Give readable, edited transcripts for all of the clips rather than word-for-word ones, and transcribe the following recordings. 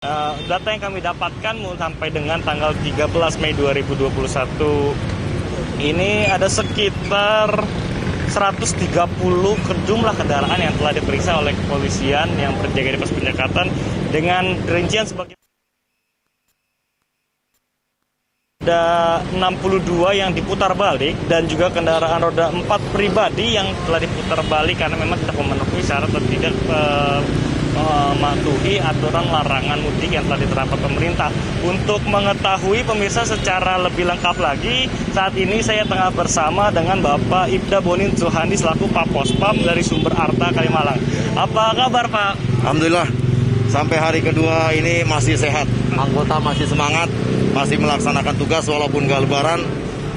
Data yang kami dapatkan sampai dengan tanggal 13 Mei 2021 ini ada sekitar 130 jumlah kendaraan yang telah diperiksa oleh kepolisian yang berjaga di pos penyekatan dengan rincian sebagai ada 62 yang diputar balik dan juga kendaraan roda 4 pribadi yang telah diputar balik karena memang tidak memenuhi syarat dan tidak mematuhi aturan larangan mudik yang telah diterapkan pemerintah. Untuk mengetahui pemirsa secara lebih lengkap lagi, saat ini saya tengah bersama dengan Bapak Ibda Bonin Suhandi selaku Papospam dari Sumber Arta Kalimalang. Apa kabar Pak? Alhamdulillah, sampai hari kedua ini masih sehat. Anggota masih semangat, masih melaksanakan tugas walaupun gak lebaran,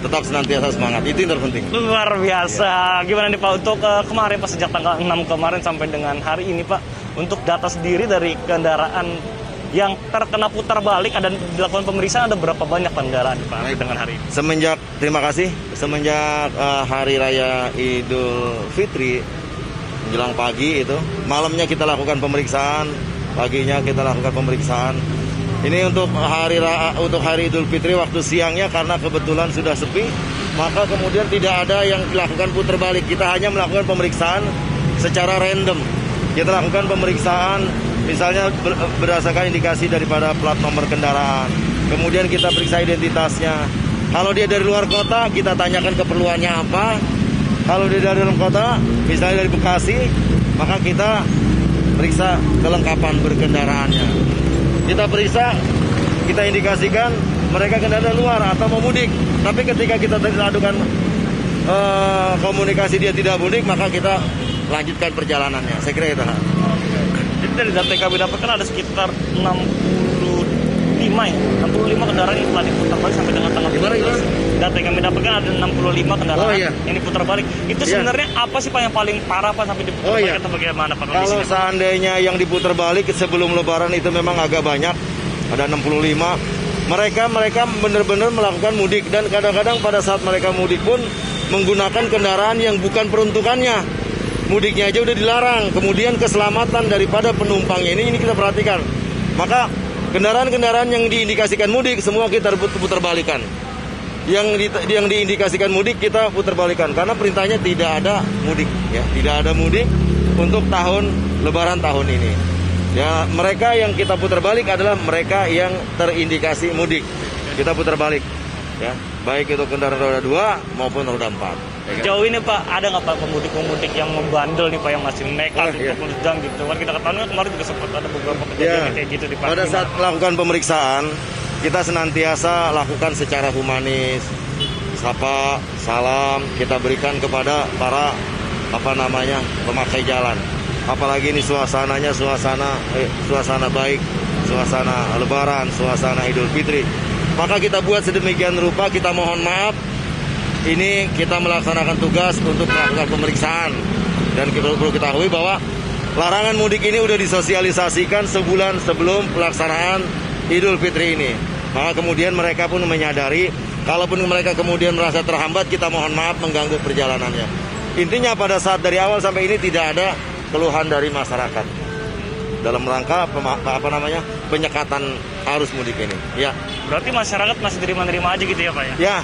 tetap senantiasa semangat. Itu yang terpenting. Luar biasa. Gimana nih Pak untuk kemarin Pak, sejak tanggal 6 kemarin sampai dengan hari ini Pak, untuk data sendiri dari kendaraan yang terkena putar balik dan dilakukan pemeriksaan ada berapa banyak kendaraan Pak dengan hari ini? Semenjak hari raya Idul Fitri menjelang pagi itu, malamnya kita lakukan pemeriksaan, paginya kita lakukan pemeriksaan. Ini untuk hari Idul Fitri waktu siangnya karena kebetulan sudah sepi, maka kemudian tidak ada yang dilakukan putar balik. Kita hanya melakukan pemeriksaan secara random. Kita lakukan pemeriksaan misalnya berdasarkan indikasi daripada plat nomor kendaraan. Kemudian kita periksa identitasnya. Kalau dia dari luar kota, kita tanyakan keperluannya apa. Kalau dia dari dalam kota, misalnya dari Bekasi, maka kita periksa kelengkapan berkendaraannya. Kita periksa, kita indikasikan mereka kendaraan luar atau mau mudik. Tapi ketika kita lakukan komunikasi dia tidak mudik, maka kita lanjutkan perjalanannya. Saya kira itu. Jadi dari data yang kami dapatkan ada sekitar 65 kendaraan yang telah diputar balik sampai dengan tanggal 13. Data yang kami dapatkan ada 65 kendaraan yang diputar balik. Itu sebenarnya apa sih Pak yang paling parah Pak sampai diputar balik atau bagaimana Pak? Kalau seandainya yang diputar balik sebelum lebaran itu memang agak banyak, ada 65. Mereka benar-benar melakukan mudik dan kadang-kadang pada saat mereka mudik pun menggunakan kendaraan yang bukan peruntukannya. Mudiknya aja udah dilarang, kemudian keselamatan daripada penumpangnya ini kita perhatikan. Maka kendaraan-kendaraan yang diindikasikan mudik semua kita putar balikan. Yang diindikasikan mudik kita putar balikan karena perintahnya tidak ada mudik, ya, tidak ada mudik untuk lebaran tahun ini. Ya, mereka yang kita putar balik adalah mereka yang terindikasi mudik. Kita putar balik, ya, baik itu kendaraan roda 2 maupun roda 4. Jauh ini Pak, ada nggak Pak pemudik-pemudik yang membandel nih Pak, yang masih nekat untuk melejang gitu? Kan kita ketahui kemarin juga sempat ada beberapa kejadian kayak gitu di Pak. Pada saat melakukan pemeriksaan, kita senantiasa lakukan secara humanis, sapa, salam kita berikan kepada para pemakai jalan. Apalagi ini suasananya suasana baik, suasana Lebaran, suasana Idul Fitri. Maka kita buat sedemikian rupa, kita mohon maaf. Ini kita melaksanakan tugas untuk melakukan pemeriksaan dan kita perlu ketahui bahwa larangan mudik ini sudah disosialisasikan sebulan sebelum pelaksanaan Idul Fitri ini. Maka kemudian mereka pun menyadari, kalaupun mereka kemudian merasa terhambat, kita mohon maaf mengganggu perjalanannya. Intinya pada saat dari awal sampai ini tidak ada keluhan dari masyarakat dalam rangka penyekatan arus mudik ini. Ya. Berarti masyarakat masih terima-terima aja gitu ya Pak ya? Ya.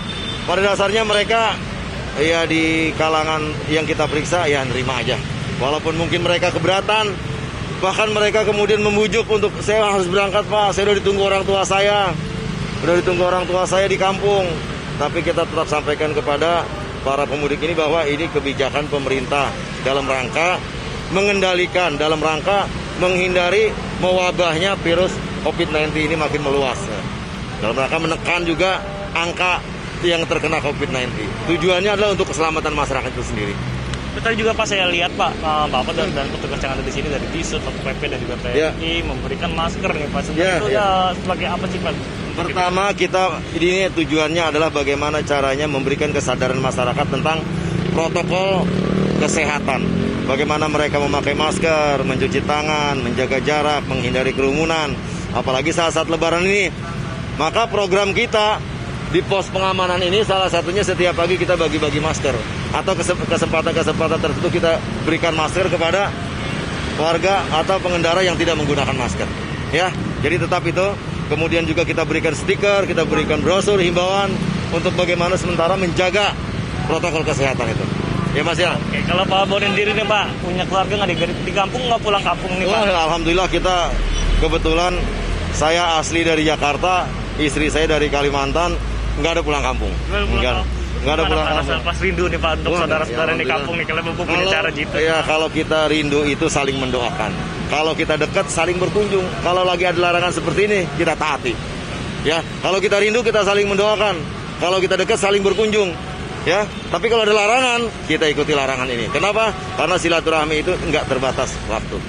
Pada dasarnya mereka ya di kalangan yang kita periksa ya nerima aja. Walaupun mungkin mereka keberatan, bahkan mereka kemudian membujuk untuk saya harus berangkat Pak, saya udah ditunggu orang tua saya di kampung. Tapi kita tetap sampaikan kepada para pemudik ini bahwa ini kebijakan pemerintah dalam rangka mengendalikan, dalam rangka menghindari mewabahnya virus COVID-19 ini makin meluas. Dalam rangka menekan juga angka yang terkena COVID-19. Tujuannya adalah untuk keselamatan masyarakat itu sendiri. Tadi juga Pak saya lihat Pak, Bapak dan petugas yang ada di sini dari Disub, Satpol PP dan juga TNI memberikan masker nih Pak. Sebenarnya sebagai apa sih Pak? Pertama ini tujuannya adalah bagaimana caranya memberikan kesadaran masyarakat tentang protokol kesehatan. Bagaimana mereka memakai masker, mencuci tangan, menjaga jarak, menghindari kerumunan. Apalagi saat Lebaran ini. Maka program kita di pos pengamanan ini salah satunya setiap pagi kita bagi-bagi masker atau kesempatan-kesempatan tertentu kita berikan masker kepada warga atau pengendara yang tidak menggunakan masker. Ya, Jadi tetap itu. Kemudian juga kita berikan stiker, kita berikan brosur, himbauan untuk bagaimana sementara menjaga protokol kesehatan itu. Ya Mas ya. Oke, kalau Pak Bonin diri nih Pak, punya keluarga nggak di kampung, nggak pulang kampung nih Pak? Wah, alhamdulillah kita kebetulan saya asli dari Jakarta, istri saya dari Kalimantan, nggak ada pulang kampung. Nggak ada pulang kampung. Pas rindu nih Pak untuk saudara-saudara di kampung nih, kalau punya cara gitu. Ya kalau kita rindu itu saling mendoakan. Kalau kita dekat saling berkunjung. Kalau lagi ada larangan seperti ini kita taati. Ya, kalau kita rindu kita saling mendoakan. Kalau kita dekat saling berkunjung. Ya, tapi kalau ada larangan kita ikuti larangan ini. Kenapa? Karena silaturahmi itu nggak terbatas waktu.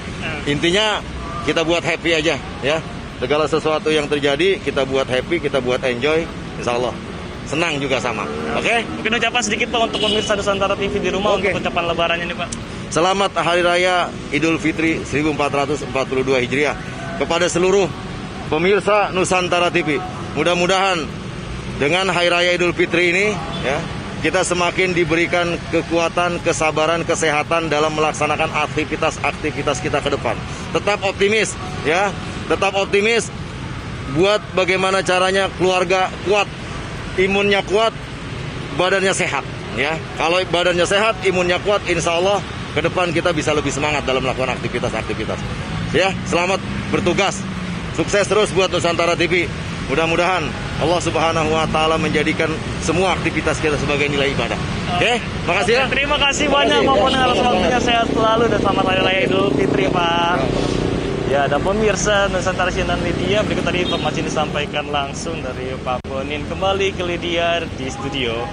Intinya kita buat happy aja, ya. Segala sesuatu yang terjadi kita buat happy, kita buat enjoy, insya Allah senang juga sama. Oke? Mungkin ucapan sedikit Pak untuk pemirsa Nusantara TV di rumah untuk ucapan lebarannya nih Pak. Selamat Hari Raya Idul Fitri 1442 Hijriah kepada seluruh pemirsa Nusantara TV. Mudah-mudahan dengan Hari Raya Idul Fitri ini, ya, kita semakin diberikan kekuatan, kesabaran, kesehatan dalam melaksanakan aktivitas kita ke depan. Tetap optimis, ya. Tetap optimis buat bagaimana caranya keluarga kuat, imunnya kuat, badannya sehat, ya. Kalau badannya sehat, imunnya kuat, insya Allah ke depan kita bisa lebih semangat dalam melakukan aktivitas. Ya, selamat bertugas. Sukses terus buat Nusantara TV. Mudah-mudahan Allah Subhanahu wa taala menjadikan semua aktivitas kita sebagai nilai ibadah. Oke, makasih ya. Terima kasih banyak maupun atas waktunya, sehat selalu dan selamat Hari Raya Idul Fitri Pak. Ya, ada pemirsa Nusantara Siaran Media, berikut tadi informasi disampaikan langsung dari Pak Bonin. Kembali ke Lydia di studio.